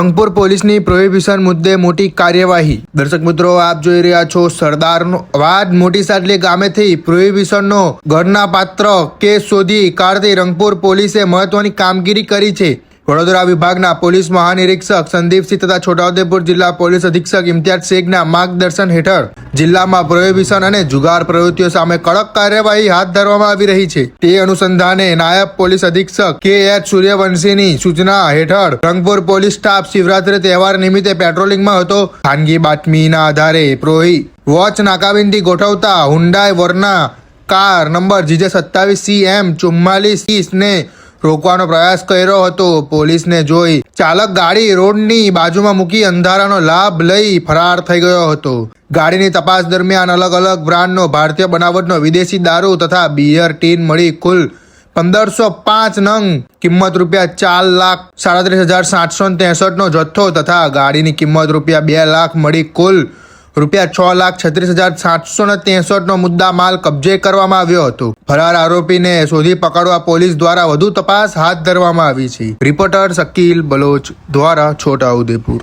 રંગપુર પોલીસની પ્રોહિબિશન મુદ્દે મોટી કાર્યવાહી। દર્શક મિત્રો, આપ જોઈ રહ્યા છો સરદારનો અવાજ। મોટી સાટલી ગામેથી પ્રોહિબિશનનો ગણનાપાત્ર કેસ શોધી કાઢતી રંગપુર પોલીસે મહત્વની કામગીરી કરી છે। વડોદરા વિભાગના પોલીસ મહાનિરીક્ષક સંદીપસિંહ તથા છોટાઉદેપુર જિલ્લા પોલીસ અધિક્ષક ઇમ્તિયાઝ શેખના માર્ગદર્શન હેઠળ જિલ્લામાં પ્રોહિબિશન અને જુગાર પ્રવૃત્તિઓ સામે કડક કાર્યવાહી હાથ ધરવામાં આવી રહી છે। તે અનુસંધાને નાયબ પોલીસ અધિક્ષક કે.એચ. સૂર્યવંશીની સૂચના હેઠળ રંગપુર પોલીસ સ્ટાફ શિવરાત્રી તહેવાર નિમિત્તે પેટ્રોલિંગમાં હતો। ખાનગી બાતમીના આધારે પ્રોહી વોચ નાકાબંધી ગોઠવતા હુન્ડાઈ વર્ના કાર નંબર GJ27CM 4430 ને રોકવાનો પ્રયાસ કર્યો હતો। પોલીસને જોઈ ચાલક ગાડી રોડની બાજુમાં મૂકી અંધારાનો લાભ લઈ ફરાર થઈ ગયો હતો। ગાડીની તપાસ દરમિયાન અલગ અલગ બ્રાન્ડનો ભારતીય બનાવટનો વિદેશી દારૂ તથા બિયર ટીન મળી કુલ 1505 નંગ કિંમત ₹4,37,763 નો જથ્થો તથા ગાડીની કિંમત ₹2 લાખ મળી કુલ ₹6,36,763 નો મુદ્દા માલ કબજે કરવામાં આવ્યો હતો। ફરાર આરોપીને શોધી પકડવા પોલીસ દ્વારા વધુ તપાસ હાથ ધરવામાં આવી છે। રિપોર્ટર શકીલ બલોચ દ્વારા છોટાઉદેપુર।